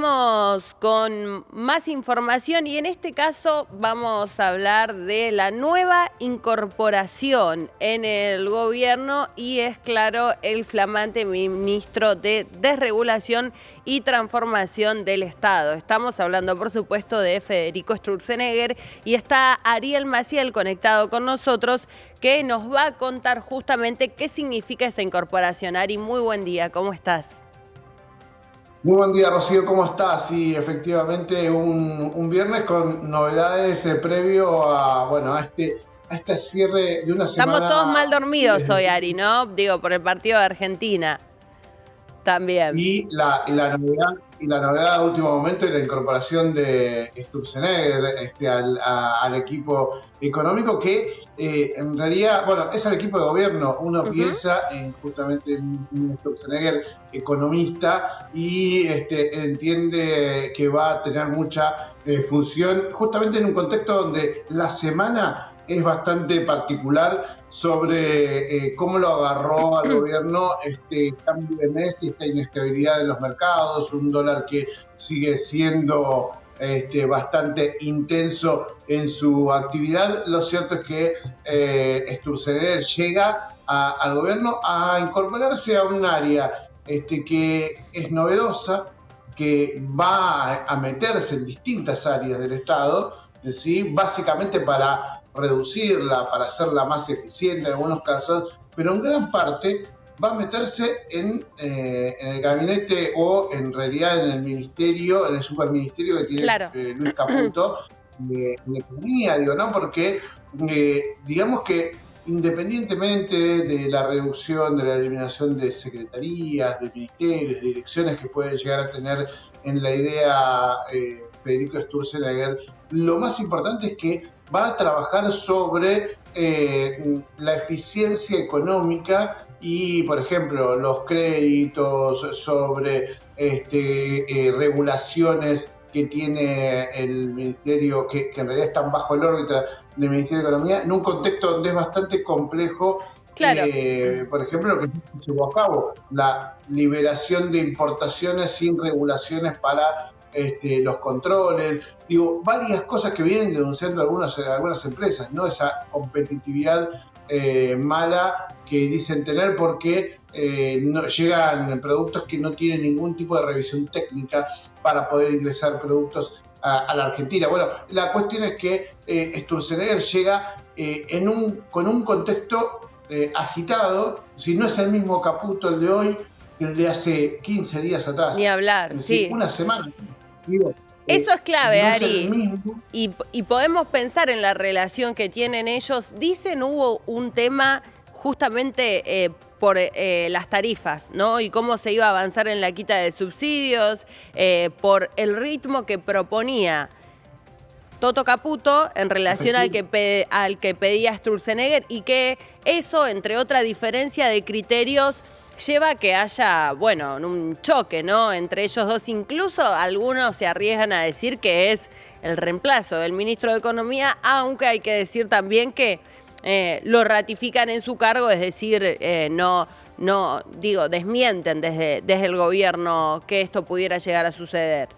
Seguimos con más información y en este caso vamos a hablar de la nueva incorporación en el gobierno y es claro el flamante ministro de Desregulación y Transformación del Estado. Estamos hablando por supuesto de Federico Sturzenegger y está Ariel Maciel conectado con nosotros que nos va a contar justamente qué significa esa incorporación. Ari, muy buen día, ¿cómo estás? Muy buen día, Rocío, ¿cómo estás? Sí, efectivamente, un viernes con novedades previo a, bueno, a este cierre de una Estamos todos semana mal dormidos desde hoy, Ari, ¿no? Digo, por el partido de Argentina también. y la novedad de último momento y la incorporación de Sturzenegger al equipo económico que en realidad, bueno, es el equipo de gobierno. Uno piensa en justamente un Sturzenegger economista y entiende que va a tener mucha función justamente en un contexto donde la semana es bastante particular sobre cómo lo agarró al gobierno este cambio de mes y esta inestabilidad de los mercados, un dólar que sigue siendo bastante intenso en su actividad. Lo cierto es que Sturzenegger llega al gobierno a incorporarse a un área que es novedosa, que va a meterse en distintas áreas del Estado, ¿sí? Básicamente para reducirla, para hacerla más eficiente en algunos casos, pero en gran parte va a meterse en el gabinete o en realidad en el ministerio, en el superministerio que tiene Claro. Luis Caputo de Economía, digo, ¿no? Porque digamos que independientemente de la reducción, de la eliminación de secretarías, de ministerios, de direcciones que puede llegar a tener en la idea Federico Sturzenegger, lo más importante es que va a trabajar sobre la eficiencia económica y, por ejemplo, los créditos, sobre regulaciones que tiene el Ministerio, que en realidad están bajo el órbita del Ministerio de Economía, en un contexto donde es bastante complejo, Claro. por ejemplo, lo que se llevó a cabo, la liberación de importaciones sin regulaciones para los controles, digo, varias cosas que vienen denunciando algunas empresas, ¿no? Esa competitividad mala que dicen tener porque no, llegan productos que no tienen ningún tipo de revisión técnica para poder ingresar productos a la Argentina. Bueno, la cuestión es que Sturzenegger llega con un contexto agitado, si no es el mismo Caputo el de hoy, que el de hace 15 días atrás, Ni hablar, es decir, sí. una semana. Digo, Eso es clave, no es el Ari. mismo. Y podemos pensar en la relación que tienen ellos. Dicen hubo un tema justamente por las tarifas, ¿no? Y cómo se iba a avanzar en la quita de subsidios, por el ritmo que proponía Toto Caputo en relación al que pedía Sturzenegger y que eso, entre otra diferencia de criterios, lleva a que haya, bueno, un choque, ¿no? Entre ellos dos. Incluso algunos se arriesgan a decir que es el reemplazo del ministro de Economía, aunque hay que decir también que lo ratifican en su cargo, es decir, desmienten desde el gobierno que esto pudiera llegar a suceder.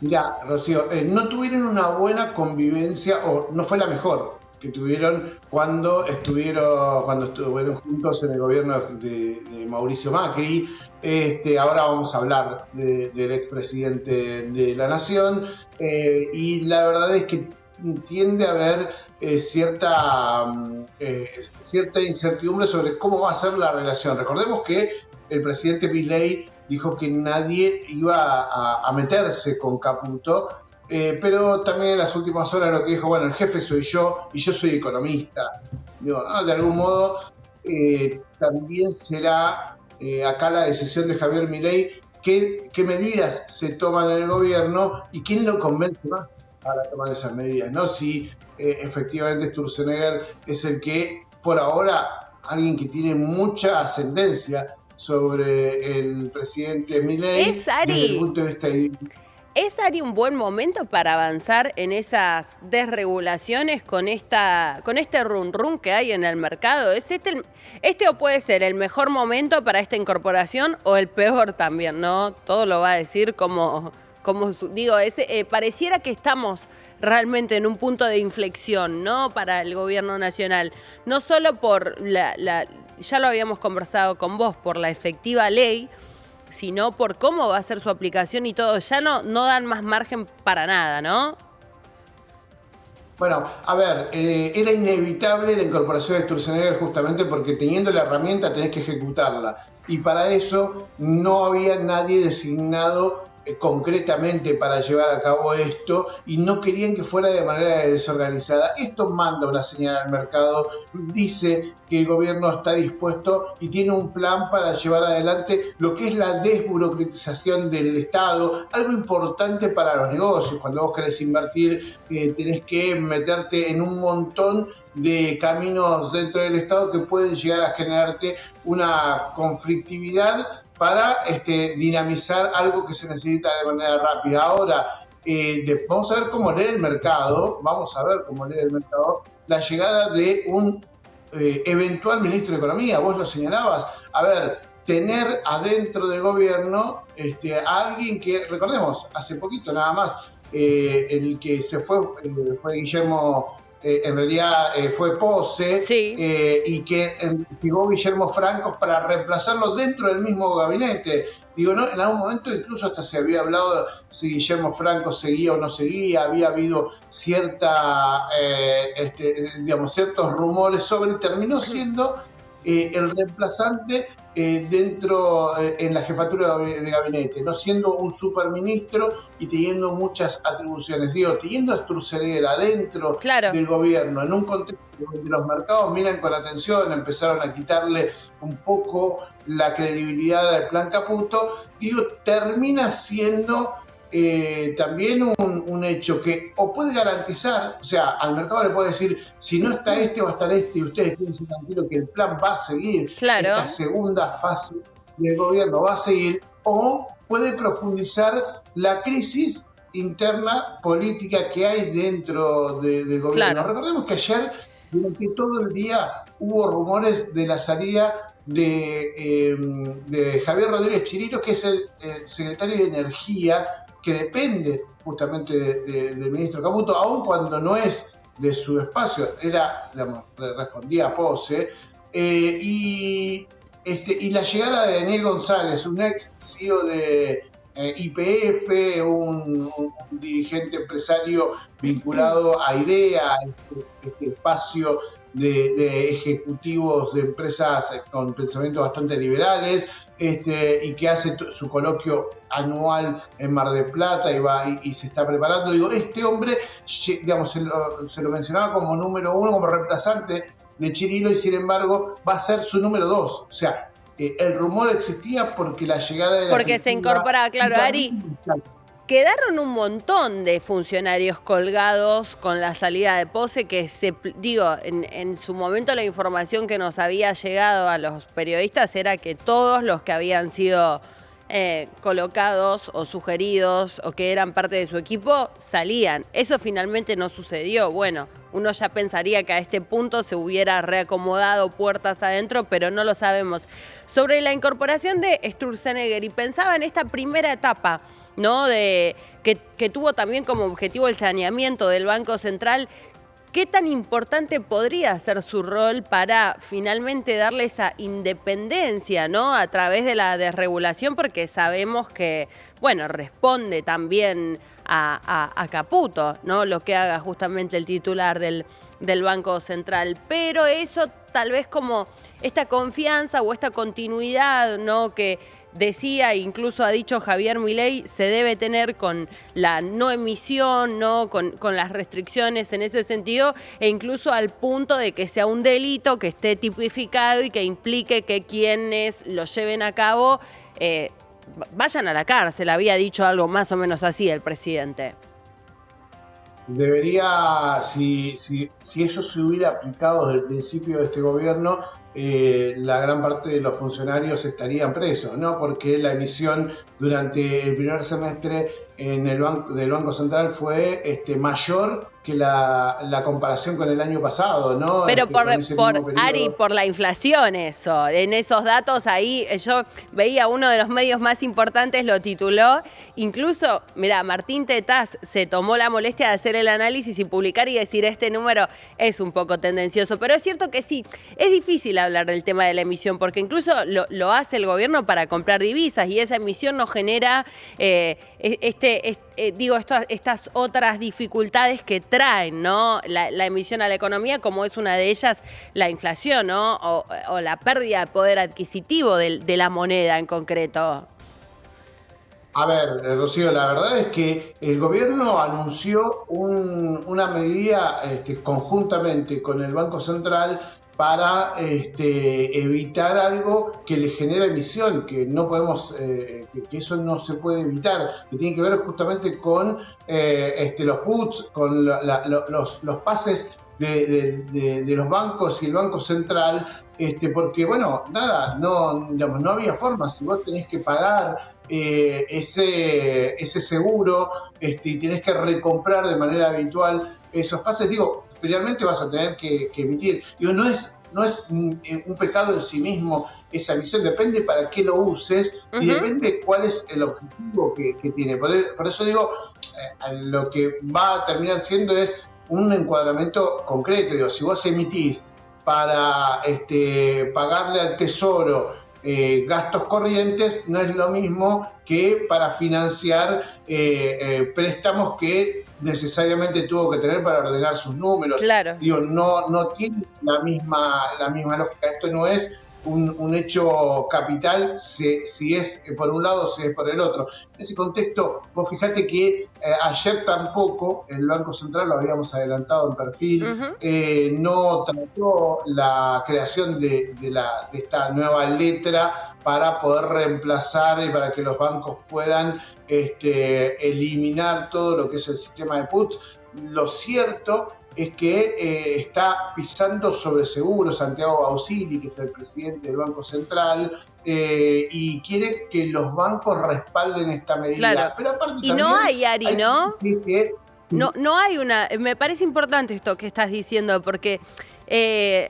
Mirá, Rocío, no tuvieron una buena convivencia, o no fue la mejor que tuvieron cuando estuvieron juntos en el gobierno de Mauricio Macri. Ahora vamos a hablar del expresidente de la Nación, y la verdad es que tiende a haber cierta incertidumbre sobre cómo va a ser la relación. Recordemos que el presidente Milei dijo que nadie iba a meterse con Caputo, pero también en las últimas horas lo que dijo, bueno, el jefe soy yo y yo soy economista. Digo, ¿no? De algún modo también será acá la decisión de Javier Milei, qué medidas se toman en el gobierno y quién lo convence más para tomar esas medidas, ¿no? Si efectivamente Sturzenegger es el que, por ahora, alguien que tiene mucha ascendencia sobre el presidente Milei Es desde el Ari. punto de vista ¿Es, Ari, un buen momento para avanzar en esas desregulaciones con este run run que hay en el mercado? ¿Es este o puede ser el mejor momento para esta incorporación o el peor también, ¿no? Todo lo va a decir digo, pareciera que estamos realmente en un punto de inflexión, ¿no? Para el gobierno nacional. No solo por ya lo habíamos conversado con vos, por la efectiva ley, sino por cómo va a ser su aplicación y todo. Ya no dan más margen para nada, ¿no? Bueno, a ver, era inevitable la incorporación de Sturzenegger justamente porque teniendo la herramienta tenés que ejecutarla. Y para eso no había nadie designado concretamente para llevar a cabo esto y no querían que fuera de manera desorganizada. Esto manda una señal al mercado, dice que el gobierno está dispuesto y tiene un plan para llevar adelante lo que es la desburocratización del Estado, algo importante para los negocios. Cuando vos querés invertir, tenés que meterte en un montón de caminos dentro del Estado que pueden llegar a generarte una conflictividad para dinamizar algo que se necesita de manera rápida. Ahora, vamos a ver cómo lee el mercado, la llegada de un eventual ministro de Economía. Vos lo señalabas. A ver, tener adentro del gobierno a alguien que, recordemos, hace poquito nada más, el que se fue Guillermo, en realidad fue Pose, sí. Y que llegó Guillermo Franco para reemplazarlo dentro del mismo gabinete. Digo, ¿no? En algún momento incluso hasta se había hablado si Guillermo Franco seguía o no seguía, había habido ciertos rumores sobre, terminó siendo el reemplazante en la jefatura de gabinete, no siendo un superministro y teniendo muchas atribuciones. Digo, teniendo a Sturzenegger adentro del gobierno, en un contexto donde los mercados miran con atención, empezaron a quitarle un poco la credibilidad al plan Caputo, digo, termina siendo también un hecho que o puede garantizar, o sea, al mercado le puede decir, si no está va a estar y ustedes piensen tranquilo que el plan va a seguir, esta segunda fase del gobierno va a seguir, o puede profundizar la crisis interna política que hay dentro del gobierno. Recordemos que ayer, durante todo el día, hubo rumores de la salida de Javier Rodríguez Chirino, que es el secretario de Energía, que depende justamente del ministro Caputo, aun cuando no es de su espacio, respondía a Pose, y la llegada de Daniel González, un ex CEO de YPF, un dirigente empresario vinculado a IDEA, este espacio de ejecutivos de empresas con pensamientos bastante liberales, y que hace su coloquio anual en Mar del Plata y se está preparando. Digo, este hombre, digamos, se lo mencionaba como número uno, como reemplazante de Chirino, y sin embargo va a ser su número dos. O sea, el rumor existía porque la llegada de la Porque se incorporaba, claro, Ari. Quedaron un montón de funcionarios colgados con la salida de Pose, que en su momento la información que nos había llegado a los periodistas era que todos los que habían sido colocados o sugeridos o que eran parte de su equipo salían. Eso finalmente no sucedió. Bueno, uno ya pensaría que a este punto se hubiera reacomodado puertas adentro, pero no lo sabemos. Sobre la incorporación de Sturzenegger, y pensaba en esta primera etapa, ¿no? Que tuvo también como objetivo el saneamiento del Banco Central. ¿Qué tan importante podría ser su rol para finalmente darle esa independencia, ¿no? A través de la desregulación, porque sabemos que, bueno, responde también a Caputo, ¿no? Lo que haga justamente el titular del Banco Central. Pero eso tal vez como esta confianza o esta continuidad, ¿no? Que decía, incluso ha dicho Javier Milei, se debe tener con la no emisión, ¿no? Con las restricciones en ese sentido, e incluso al punto de que sea un delito, que esté tipificado y que implique que quienes lo lleven a cabo vayan a la cárcel. Había dicho algo más o menos así el presidente. Debería, si eso se hubiera aplicado desde el principio de este gobierno, la gran parte de los funcionarios estarían presos, ¿no? Porque la emisión durante el primer semestre del Banco Central fue mayor que la comparación con el año pasado, ¿no? Pero Con ese mismo Ari, periodo. por la inflación eso, en esos datos ahí yo veía uno de los medios más importantes lo tituló, incluso, mira, Martín Tetaz se tomó la molestia de hacer el análisis y publicar y decir este número es un poco tendencioso, pero es cierto que sí, es difícil hablar del tema de la emisión porque incluso lo hace el gobierno para comprar divisas y esa emisión no genera estas otras dificultades que traen, ¿no? La emisión a la economía, como es una de ellas la inflación, ¿no? O la pérdida de poder adquisitivo de la moneda en concreto. A ver, Rocío, la verdad es que el gobierno anunció una medida conjuntamente con el Banco Central para evitar algo que le genera emisión, que no podemos, que eso no se puede evitar, que tiene que ver justamente con los puts, con los pases de los bancos y el Banco Central, porque bueno, nada, digamos, no había forma, si vos tenés que pagar ese seguro y tenés que recomprar de manera habitual esos pases, digo, finalmente vas a tener que emitir. Digo, no es un pecado en sí mismo esa emisión, depende para qué lo uses y depende cuál es el objetivo que tiene. Por eso digo, lo que va a terminar siendo es un encuadramiento concreto. Digo, si vos emitís para pagarle al Tesoro gastos corrientes, no es lo mismo que para financiar préstamos que necesariamente tuvo que tener para ordenar sus números. Claro. Digo, no tiene la misma lógica. Esto no es un hecho capital si es por un lado o si es por el otro. En ese contexto, vos fijate que ayer tampoco el Banco Central, lo habíamos adelantado en perfil, no trató la creación de esta nueva letra para poder reemplazar y para que los bancos puedan eliminar todo lo que es el sistema de puts. Lo cierto es que está pisando sobre seguro Santiago Bausili, que es el presidente del Banco Central, y quiere que los bancos respalden esta medida. Claro. Pero aparte y también no hay, Ari, ¿no? Que no hay una... Me parece importante esto que estás diciendo, porque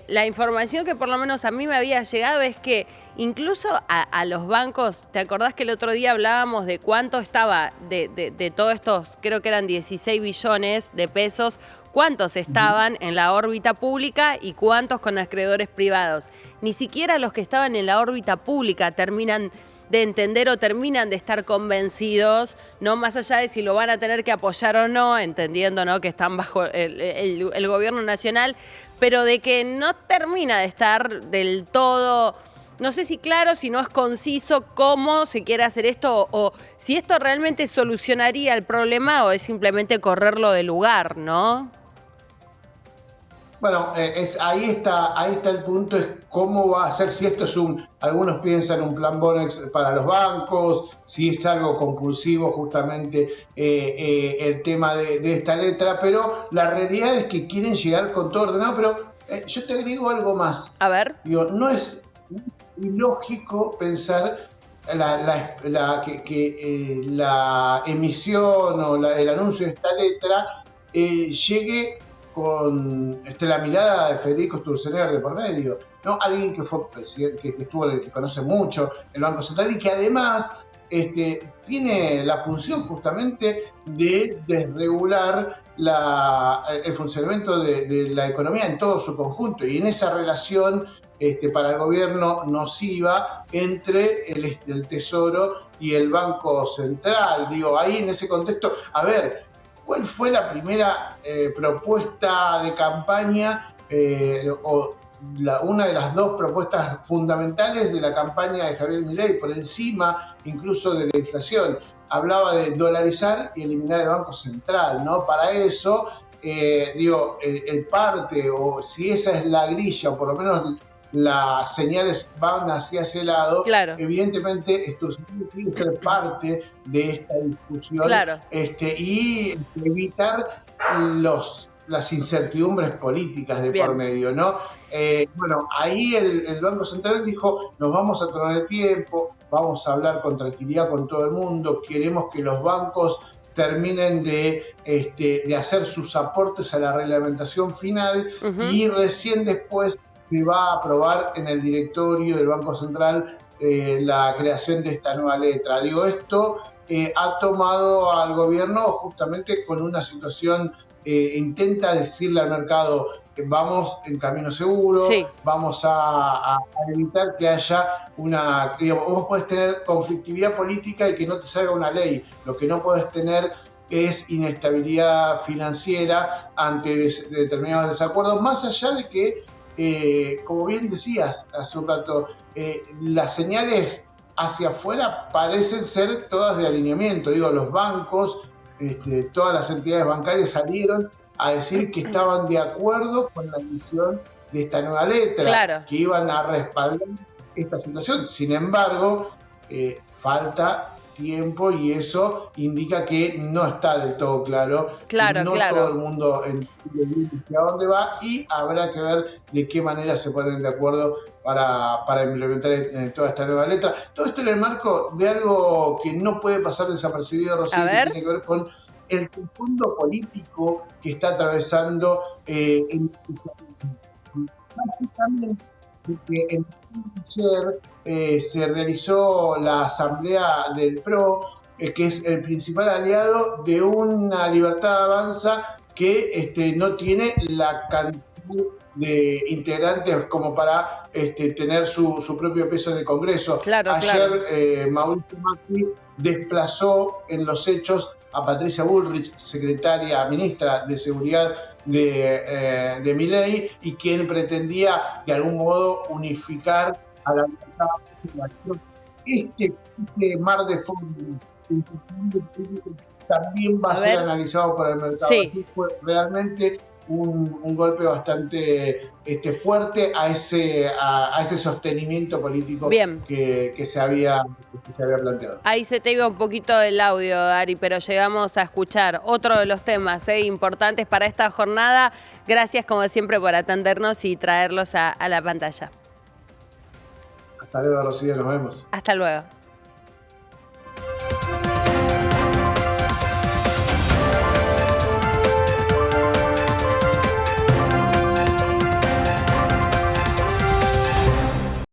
la información que por lo menos a mí me había llegado es que incluso a los bancos, ¿te acordás que el otro día hablábamos de cuánto estaba de todos estos, creo que eran 16 billones de pesos, cuántos estaban en la órbita pública y cuántos con acreedores privados? Ni siquiera los que estaban en la órbita pública terminan de entender o terminan de estar convencidos, no más allá de si lo van a tener que apoyar o no, entendiendo, ¿no?, que están bajo el gobierno nacional, pero de que no termina de estar del todo, no sé si claro, si no es conciso cómo se quiere hacer esto o si esto realmente solucionaría el problema o es simplemente correrlo de lugar, ¿no? Bueno, ahí está el punto, es cómo va a ser, si esto es algunos piensan un plan Bonex para los bancos, si es algo compulsivo justamente el tema de esta letra, pero la realidad es que quieren llegar con todo ordenado, pero yo te agrego algo más. A ver. Digo, no es ilógico pensar que la emisión o el anuncio de esta letra llegue con la mirada de Federico Sturzenegger de por medio, ¿no? Alguien que fue presidente, que conoce mucho el Banco Central y que además tiene la función justamente de desregular el funcionamiento de la economía en todo su conjunto y en esa relación para el gobierno nociva entre el Tesoro y el Banco Central. Digo, ahí en ese contexto, a ver, ¿cuál fue la primera propuesta de campaña una de las dos propuestas fundamentales de la campaña de Javier Milei, por encima incluso de la inflación? Hablaba de dolarizar y eliminar el Banco Central, ¿no? Para eso, el parte, o si esa es la grilla, o por lo menos las señales van hacia ese lado, claro. Evidentemente Sturzenegger tiene que ser parte de esta discusión, claro. Y evitar las incertidumbres políticas de Bien. por medio, ¿no? Bueno, ahí el Banco Central dijo, nos vamos a tomar el tiempo, vamos a hablar con tranquilidad con todo el mundo, queremos que los bancos terminen de hacer sus aportes a la reglamentación final y recién después se va a aprobar en el directorio del Banco Central la creación de esta nueva letra. Digo, esto ha tomado al gobierno justamente con una situación, intenta decirle al mercado que vamos en camino seguro, sí, vamos a evitar que haya una, digamos, vos podés tener conflictividad política y que no te salga una ley, lo que no podés tener es inestabilidad financiera ante determinados desacuerdos, más allá de que, como bien decías hace un rato, las señales hacia afuera parecen ser todas de alineamiento. Digo, los bancos, todas las entidades bancarias salieron a decir que estaban de acuerdo con la emisión de esta nueva letra, claro, que iban a respaldar esta situación. Sin embargo, falta tiempo y eso indica que no está del todo claro. claro, No todo el mundo entiende hacia dónde va y habrá que ver de qué manera se ponen de acuerdo para implementar toda esta nueva letra. Todo esto en el marco de algo que no puede pasar desapercibido, Rocío, que tiene que ver con el fondo político que está atravesando básicamente porque ayer se realizó la asamblea del PRO, que es el principal aliado de una Libertad Avanza que no tiene la cantidad de integrantes como para tener su propio peso en el Congreso. Ayer Mauricio Macri desplazó en los hechos a Patricia Bullrich, secretaria, ministra de Seguridad de Milei, y quien pretendía de algún modo unificar a la Libertad. Este mar de fondo también va a ser analizado por el mercado. Así fue realmente un golpe bastante fuerte a ese sostenimiento político que se había planteado. Ahí se te iba un poquito el audio, Ari, pero llegamos a escuchar otro de los temas importantes para esta jornada. Gracias, como siempre, por atendernos y traerlos a la pantalla. Hasta luego, Rocío, nos vemos. Hasta luego.